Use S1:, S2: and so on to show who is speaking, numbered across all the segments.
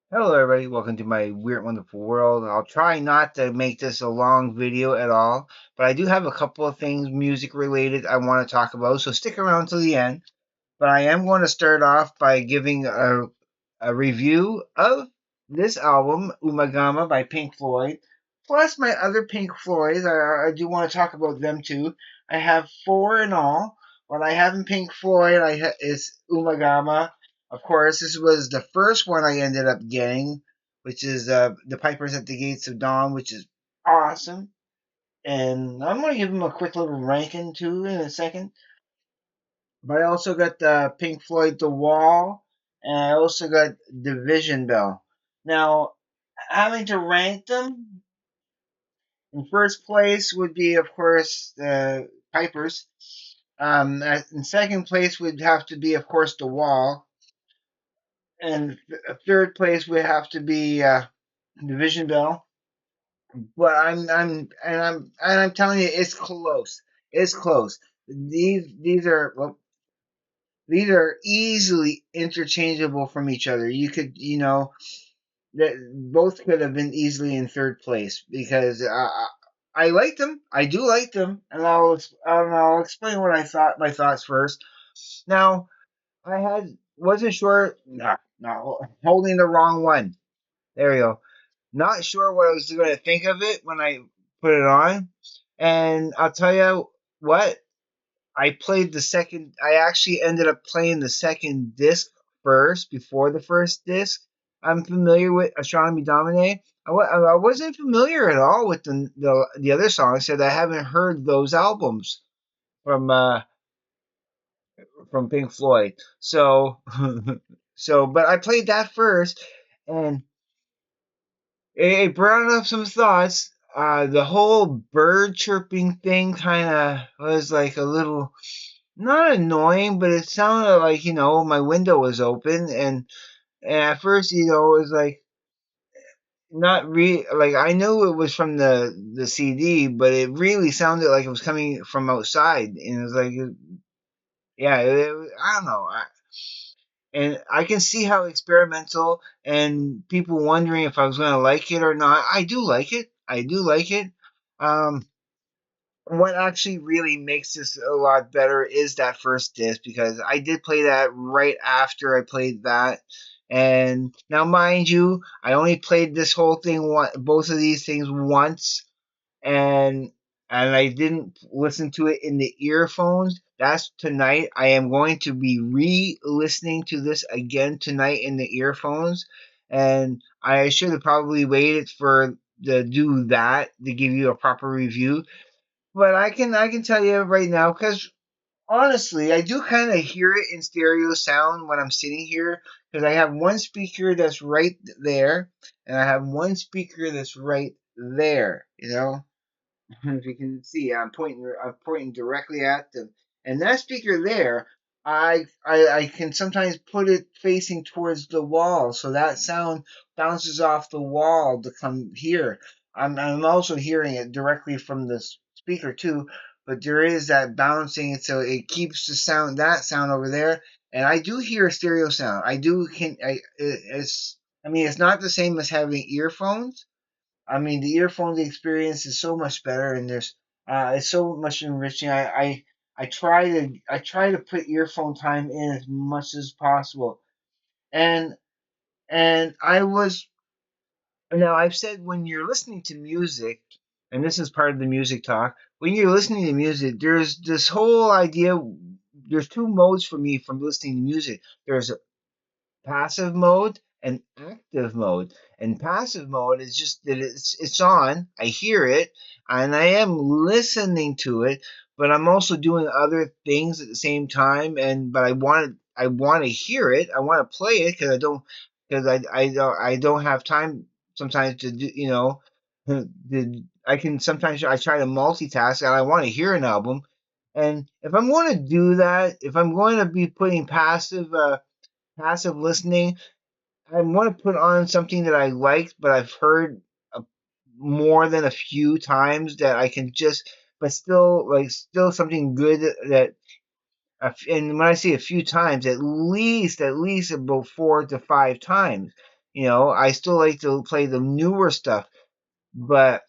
S1: Hello, everybody. Welcome to my weird, wonderful world. I'll try not to make this a long video at all, but I do have a couple of things music related I want to talk about, so stick around till the end. But I am going to start off by giving a review of this album, UMMAGUMMA by Pink Floyd, plus my other Pink Floyds. I do want to talk about them too. I have four in all. What I have in Pink Floyd is UMMAGUMMA. Of course, this was the first one I ended up getting, which is The Pipers at the Gates of Dawn, which is awesome. And I'm going to give them a quick little ranking too in a second. But I also got Pink Floyd The Wall, and I also got Division Bell. Now, having to rank them, in first place would be, of course, the Pipers. In second place would have to be, of course, The Wall. And third place would have to be Division Bell. But I'm telling you, it's close. It's close. These are well, these are easily interchangeable from each other. You could, that both could have been easily in third place because I liked them. I do like them, and I'll explain what I thought. My thoughts first. Now, I wasn't sure. No, holding the wrong one. There we go. Not sure what I was going to think of it when I put it on, and I'll tell you what. I played the second. I actually ended up playing the second disc first before the first disc. I'm familiar with Astronomy Domine. I wasn't familiar at all with the other songs. Said I haven't heard those albums from uh, from Pink Floyd. So but I played that first, and it brought up some thoughts. The whole bird chirping thing kind of was like a little not annoying, but it sounded like my window was open, and at first it was like not like I knew it was from the CD, but it really sounded like it was coming from outside, and it was like yeah, I don't know. And I can see how experimental and people wondering if I was going to like it or not. I do like it. I do like it. Um, what actually really makes this a lot better is that first disc because I did play that right after I played that. And now, mind you, I only played this whole thing, both of these things once, and I didn't listen to it in the earphones. That's tonight. I am going to be re-listening to this again tonight in the earphones, and I should have probably waited for to do that to give you a proper review. But I can tell you right now because honestly, I do kind of hear it in stereo sound when I'm sitting here because I have one speaker that's right there, and I have one speaker that's right there. If you can see, I'm pointing directly at them, and that speaker there, I can sometimes put it facing towards the wall, so that sound bounces off the wall to come here. I'm also hearing it directly from the speaker too, but there is that bouncing, so it keeps that sound over there, and I do hear a stereo sound. I do can I it's I mean it's not the same as having earphones. I mean, the earphones experience is so much better, and it's so much enriching. I try to put earphone time in as much as possible, and I was now I've said when you're listening to music, and this is part of the music talk. When you're listening to music, there's this whole idea. There's two modes for me from listening to music. There's passive mode and active mode. And passive mode is just that it's on, I hear it, and I am listening to it, but I'm also doing other things at the same time. And but I want to hear it. I want to play it because I don't have time sometimes to do I can sometimes I try to multitask and I want to hear an album. And if I'm going to do that, if I'm going to be putting passive listening, I want to put on something that I like, but I've heard uh, more than a few times that I can just, but still something good that, and when I say a few times, at least about 4 to 5 times. I still like to play the newer stuff, but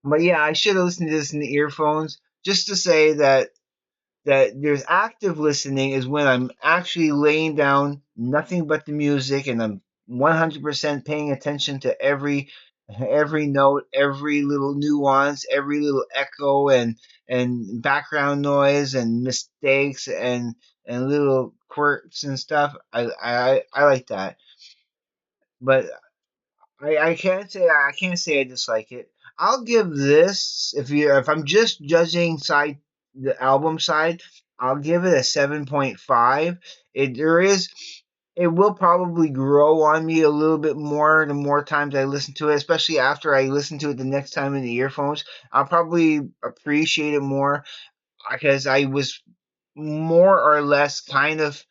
S1: yeah, I should have listened to this in the earphones just to say that there's active listening is when I'm actually laying down nothing but the music and I'm 100% paying attention to every note, every little nuance, every little echo and background noise and mistakes and little quirks and stuff. I like that. But I can't say I dislike it. I'll give this if I'm just judging the album side, I'll give it a 7.5. It will probably grow on me a little bit more the more times I listen to it, especially after I listen to it the next time in the earphones. I'll probably appreciate it more because I was more or less kind of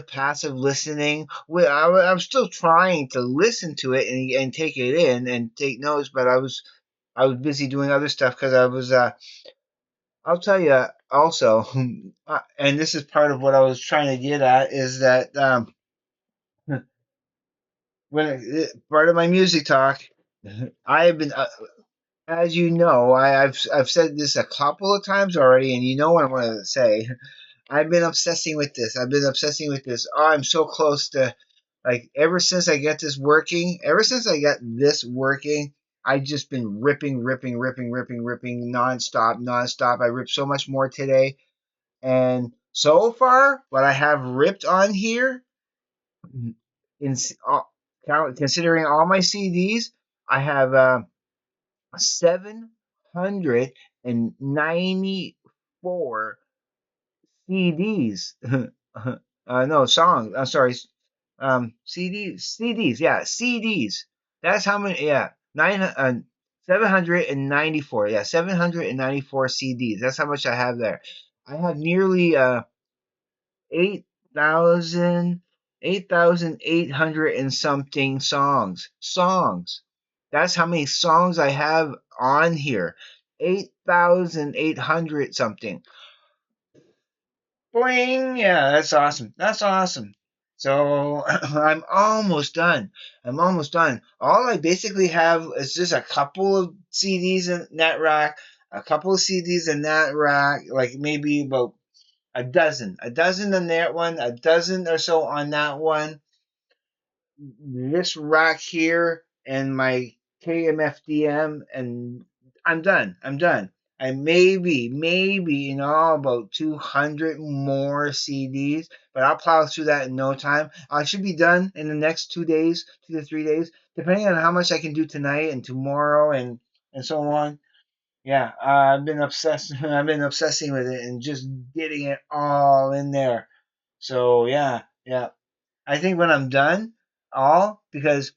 S1: passive listening. I'm still trying to listen to it and take it in and take notes, but I was busy doing other stuff because I was. I'll tell you also, and this is part of what I was trying to get at is that part of my music talk, I have been. As you know, I've said this a couple of times already, and you know what I'm going to say. I've been obsessing with this. I've been obsessing with this. Oh, I'm so close to like ever since I got this working, I've just been ripping nonstop, nonstop. I ripped so much more today. And so far, what I have ripped on here, in considering all my CDs, I have 794 CDs. No, songs. I'm sorry. CDs. Yeah, CDs. That's how many. Yeah, 794. Yeah, 794 CDs. That's how much I have there. I have nearly 8,000, 8,800 and something songs. Songs. That's how many songs I have on here. 8,800 something. Boing! Yeah, that's awesome. That's awesome. So I'm almost done. I'm almost done. All I basically have is just a couple of CDs in that rack, a couple of CDs in that rack, like maybe about a dozen on that one, a dozen or so on that one, this rack here and my KMFDM, and I'm done. I'm done. I maybe in all about 200 more CDs, but I'll plow through that in no time. I should be done in the next 2 days, 2 to 3 days, depending on how much I can do tonight and tomorrow and so on. Yeah, I've been obsessed. I've been obsessing with it and just getting it all in there. So yeah, yeah. I think when I'm done, all because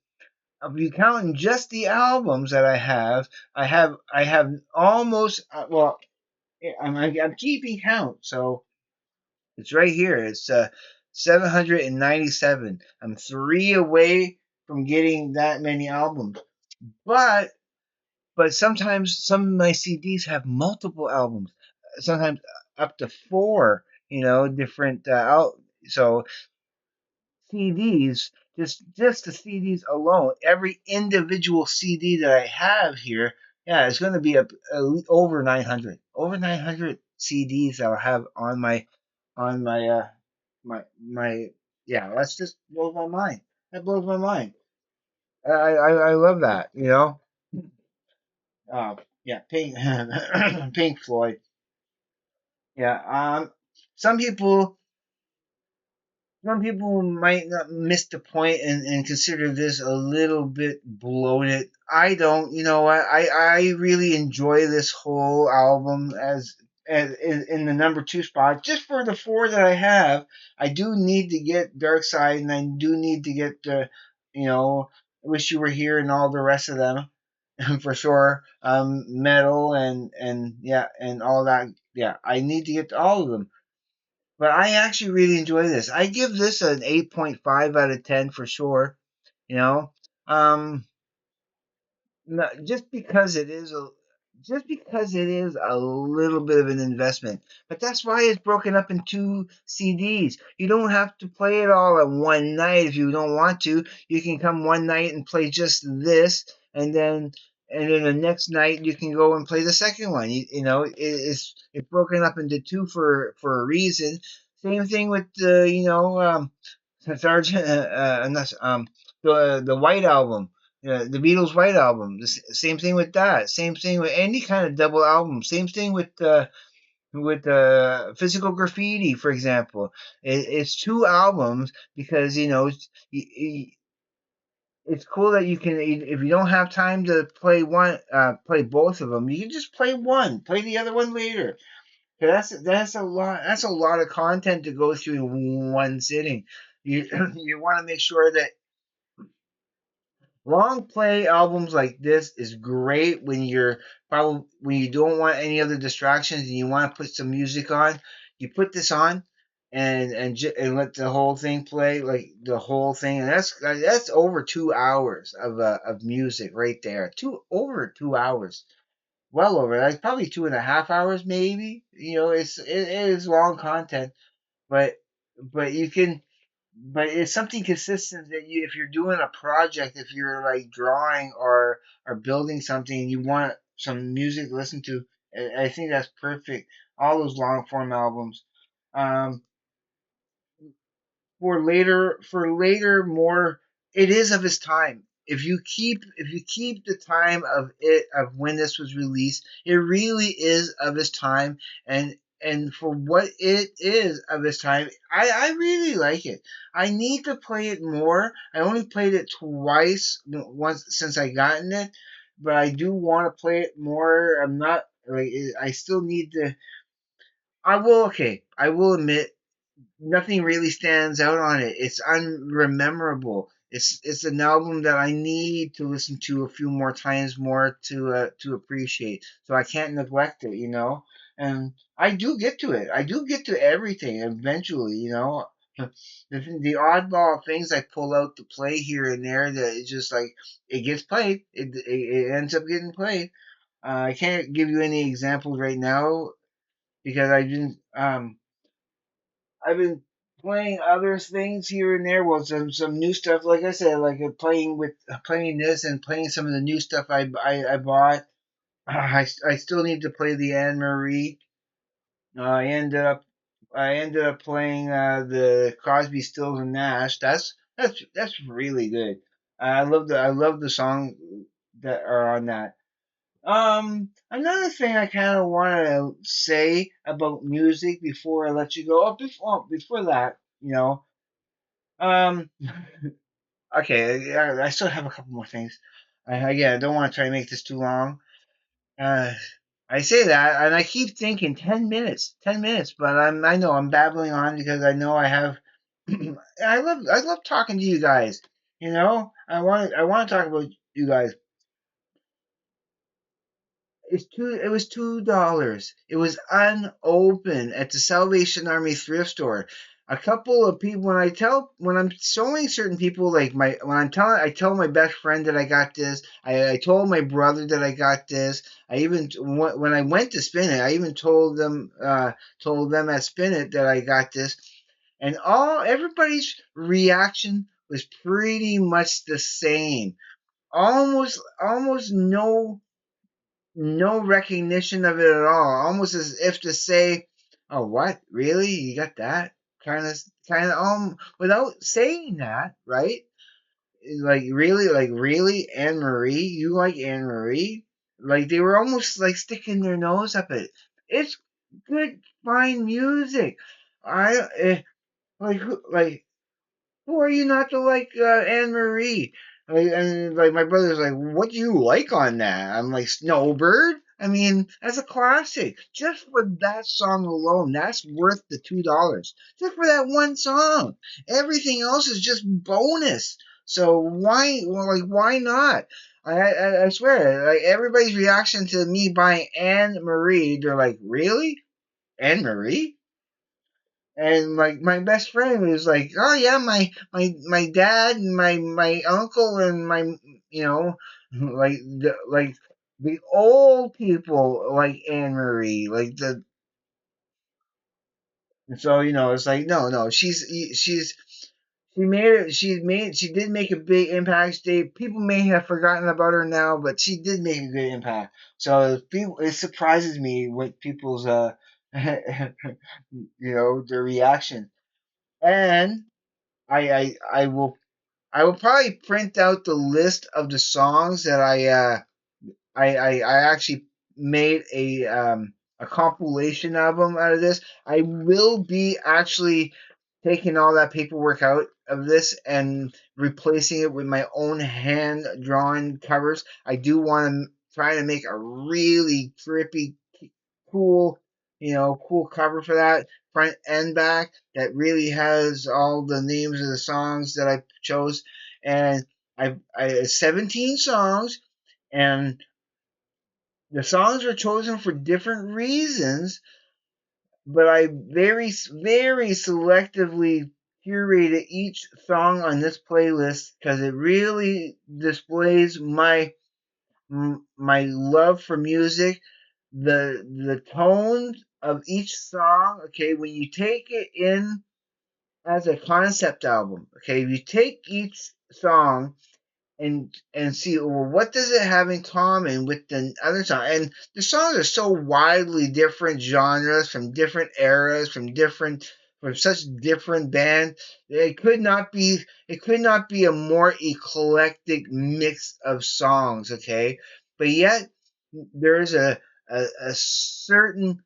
S1: if you count just the albums that I have almost well, I'm keeping count, so it's right here. It's 797. I'm three away from getting that many albums, but sometimes some of my CDs have multiple albums, sometimes up to four. Different out. So CDs, just the CDs alone, every individual CD that I have here, yeah, it's going to be over 900, over 900 CDs that I'll have on my my yeah. That's just blows my mind. That blows my mind. I love that. Uh, yeah, Pink Pink Floyd. Yeah. Some people Some people might not miss the point and consider this a little bit bloated. I don't. You know what? I really enjoy this whole album as in the number two spot. Just for the four that I have, I do need to get Dark Side, and I do need to get you know, Wish You Were Here, and all the rest of them for sure. Metal and yeah, and all that. Yeah, I need to get to all of them. But I actually really enjoy this. I give this an 8.5 out of 10 for sure. You know, um, just because it is just because it is a little bit of an investment. But that's why it's broken up in two CDs. You don't have to play it all at one night if you don't want to. You can come one night and play just this, and then the next night you can go and play the second one. It's broken up into two for a reason. Same thing with Sergeant the White Album, the Beatles' White Album. Same thing with that. Same thing with any kind of double album. Same thing with Physical Graffiti, for example. It's two albums because it's cool that you can, if you don't have time to play both of them, you can just play one, play the other one later. 'Cause that's a lot of content to go through in one sitting. You you want to make sure that long play albums like this is great when you don't want any other distractions and you want to put some music on. You put this on and let the whole thing play, like the whole thing, and that's over 2 hours of music right there. Over 2 hours, well over. Like probably 2.5 hours, maybe. It is long content, but but you can but it's something consistent that if you're doing a project, if you're like drawing or building something, and you want some music to listen to, I think that's perfect. All those long form albums. Um, for later more, it is of its time. If you keep the time of when this was released, it really is of its time. And for what it is of its time, I really like it. I need to play it more. I only played it twice, once since I gotten it, but I do want to play it more. I'm not like I still need to. I will admit nothing really stands out on it. It's unrememorable. It's an album that I need to listen to a few more times more to appreciate. So I can't neglect it. And I do get to it. I do get to everything eventually. The oddball things I pull out to play here and there that it's just like it gets played. It ends up getting played. I can't give you any examples right now because I've been playing other things here and there. Well, some new stuff, like I said, like playing this and playing some of the new stuff I bought. I still need to play the Anne Marie. I ended up playing the Crosby, Stills and Nash. That's really good. I love the song that are on that. Another thing I kind of want to say about music before I let you go. Before that, um, okay, I still have a couple more things. Again, I don't want to try to make this too long. Uh, I say that, and I keep thinking 10 minutes, but I know I'm babbling on because I know I have. I love talking to you guys. I want to talk about you guys. It was $2. It was unopened at the Salvation Army thrift store. A couple of people when I'm showing certain people like my when I'm telling I tell my best friend that I got this. I told my brother that I got this. I even when I went to spin it, I even told them at spin it that I got this. And all everybody's reaction was pretty much the same. Almost no recognition of it at all, almost as if to say, "Oh, what? Really? You got that?" Kind of, without saying that, right? Like really, Anne Marie, you like Anne Marie? Like they were almost like sticking their nose up it. It's good, fine music. I who are you not to like Anne Marie? And like my brother's like, what do you like on that? I'm like, Snowbird. I mean, that's a classic. Just for that song alone, that's worth the $2. Just for that one song. Everything else is just bonus. So why not? I swear, like everybody's reaction to me buying Anne Marie, they're like, really, Anne Marie? And like my best friend was like, "Oh yeah, my dad and my uncle and my you know like the old people like Anne Marie, like the so it's like no, she did make a big impact. People may have forgotten about her now, but she did make a good impact. So people, it surprises me with people's their reaction. And I will probably print out the list of the songs that I actually made a compilation album out of this. I will be actually taking all that paperwork out of this and replacing it with my own hand drawn covers. I do want to try to make a really trippy, cool, cool cover for that front and back that really has all the names of the songs that I chose. And I 17 songs, and the songs were chosen for different reasons, but I very selectively curated each song on this playlist because it really displays my love for music, the tones of each song. Okay, when you take it in as a concept album, okay, if you take each song and see, well, what does it have in common with the other song? And the songs are so widely different genres, from different eras, from such different bands. It could not be a more eclectic mix of songs. Okay, but yet there is a certain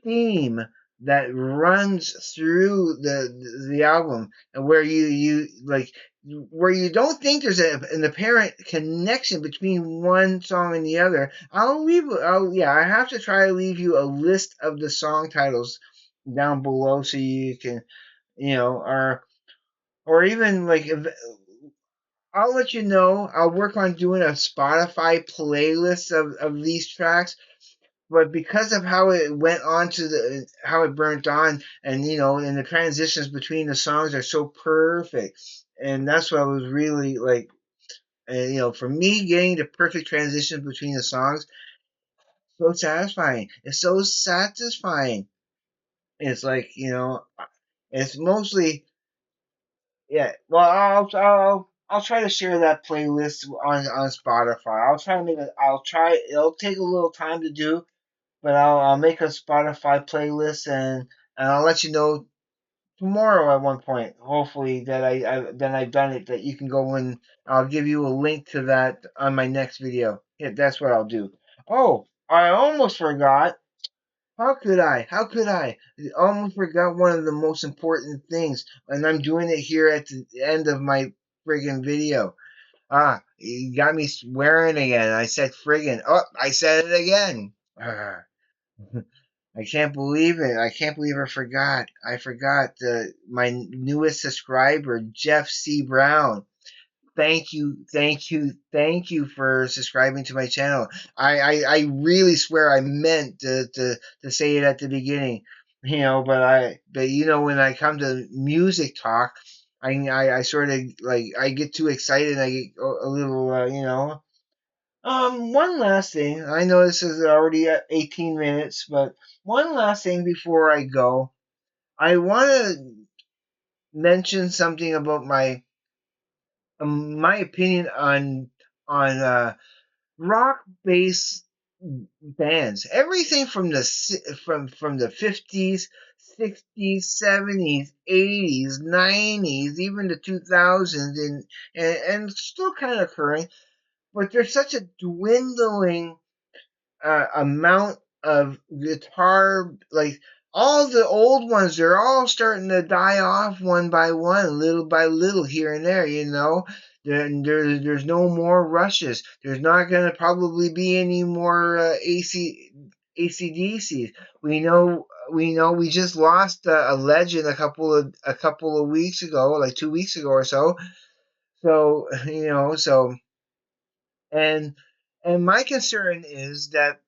S1: theme that runs through the album, and where you like, where you don't think there's an apparent connection between one song and the other. I have to try to leave you a list of the song titles down below so you can, or even like, if, I'll let you know. I'll work on doing a Spotify playlist of these tracks, but because of how it went on to how it burnt on, and and the transitions between the songs are so perfect, and that's what I was really like. And for me, getting the perfect transition between the songs, so satisfying. It's so satisfying. It's like, it's mostly, yeah. Well, I'll try to share that playlist on Spotify. I'll try to make it. I'll try. It'll take a little time to do, but I'll make a Spotify playlist, and I'll let you know tomorrow at one point. Hopefully that I've done it. That you can go in. I'll give you a link to that on my next video. Yeah, that's what I'll do. Oh, I almost forgot. How could I? How could I? I almost forgot one of the most important things, and I'm doing it here at the end of my friggin' video. Ah, you got me swearing again. I said friggin'. Oh, I said it again. Ah. I can't believe it. I can't believe I forgot. I forgot my newest subscriber, Jeff C. Brown. Thank you, thank you, thank you for subscribing to my channel. I really swear I meant to say it at the beginning, but when I come to music talk, I sort of like, I get too excited. And I get a little, one last thing. I know this is already at 18 minutes, but one last thing before I go. I want to mention something about my opinion on rock based bands. Everything from the 50s, 60s, 70s, 80s, 90s, even the 2000s, and still kind of current. But there's such a dwindling amount of guitar, like all the old ones, they're all starting to die off one by one, little by little, here and there. There's no more rushes. There's not going to probably be any more ACDCs. We just lost a legend a couple of weeks ago, like 2 weeks ago or so. So and and my concern is that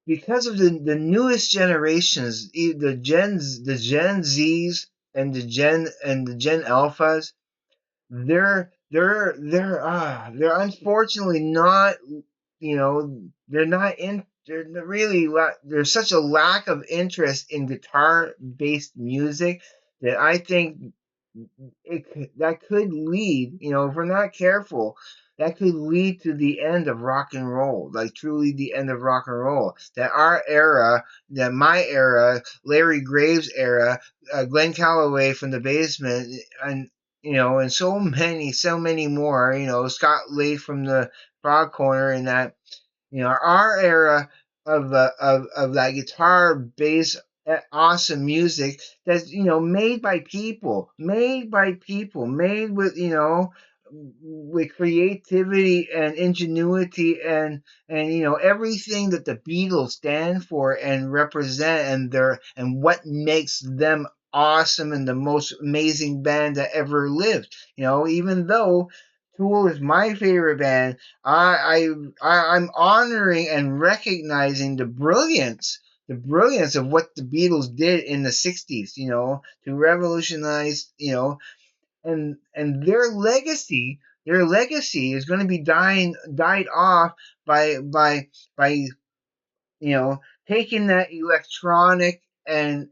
S1: because of the newest generations, the Gen Zs and the Gen Alphas, they're unfortunately not. they're not in. There's such a lack of interest in guitar based music that I think that could lead, if we're not careful, that could lead to the end of rock and roll, like truly the end of rock and roll. That our era, that my era, Larry Graves era, Glenn Calloway from the Basement, and and so many more, Scott Lake from the Frog Corner, and that our era of that guitar bass awesome music that's made with with creativity and ingenuity and everything that the Beatles stand for and represent and what makes them awesome and the most amazing band that ever lived. Even though Tool is my favorite band, I'm honoring and recognizing the brilliance of what the Beatles did in the '60s, to revolutionize, and their legacy is going to be died off by you know, taking that electronic and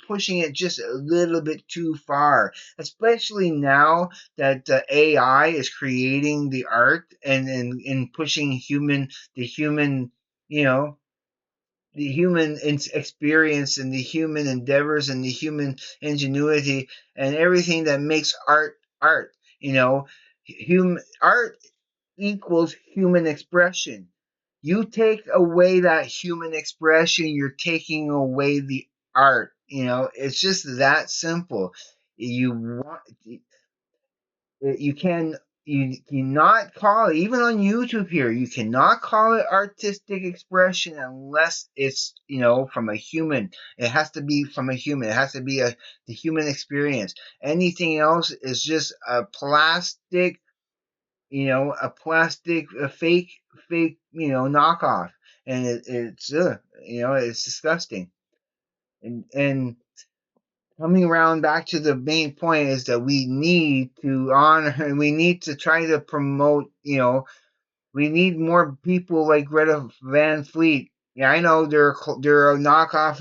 S1: pushing it just a little bit too far, especially now that AI is creating the art and pushing the human, you know, the human experience and the human endeavors and the human ingenuity and everything that makes art. Human art equals human expression. You take away that human expression, you're taking away the art. It's just that simple. You want you can you cannot call it, even on YouTube here, you cannot call it artistic expression unless it's from a human. It has to be from a human. It has to be the human experience. Anything else is just a plastic, a fake, knockoff, and it's disgusting. And coming around back to the main point is that we need to honor and we need to try to promote, we need more people like Greta Van Fleet. Yeah, I know they're a knockoff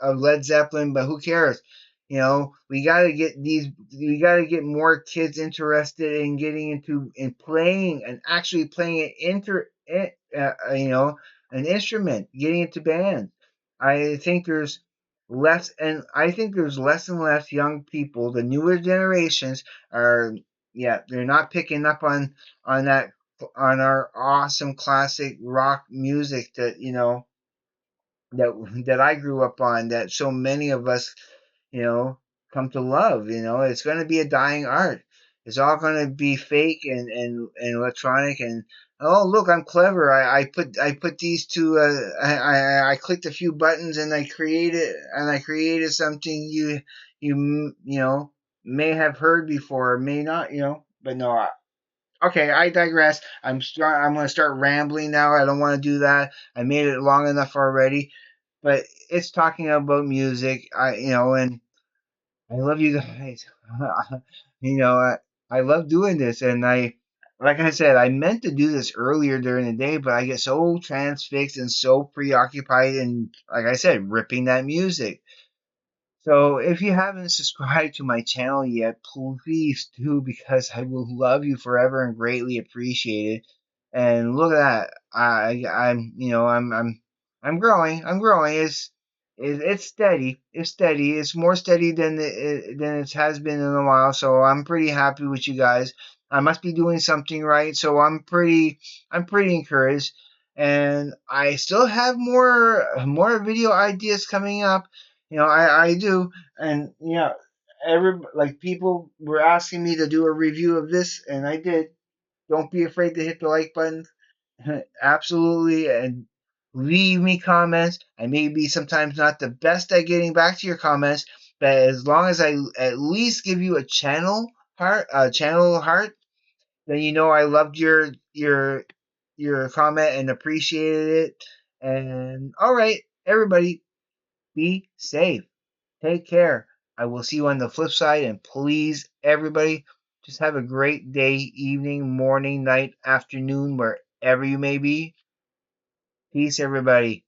S1: of Led Zeppelin, but who cares? We gotta get more kids interested in getting into in playing and actually playing an instrument, getting into bands. I think there's I think there's less and less young people. The newer generations are, yeah, they're not picking up on that on our awesome classic rock music that I grew up on, that so many of us you know come to love. It's going to be a dying art. It's all going to be fake and electronic. And oh, look, I'm clever. I put these two, I clicked a few buttons and I created something you may have heard before, may not, but no. Okay, I digress. I'm going to start rambling now. I don't want to do that. I made it long enough already. But it's talking about music. And I love you guys. you know, I, I love doing this, and like I said, I meant to do this earlier during the day, but I get so transfixed and so preoccupied, and like I said, ripping that music. So if you haven't subscribed to my channel yet, please do, because I will love you forever and greatly appreciate it. And look at that. I'm growing. I'm growing. It's steady. It's steady. It's more steady than it has been in a while. So I'm pretty happy with you guys. I must be doing something right. So I'm pretty encouraged. And I still have more video ideas coming up. I do, and people were asking me to do a review of this, and I did. Don't be afraid to hit the like button. Absolutely, and leave me comments. I may be sometimes not the best at getting back to your comments, but as long as I at least give you a channel heart, then I loved your comment and appreciated it. And all right, everybody, be safe. Take care. I will see you on the flip side. And please, everybody, just have a great day, evening, morning, night, afternoon, wherever wherever you may be. Peace, everybody.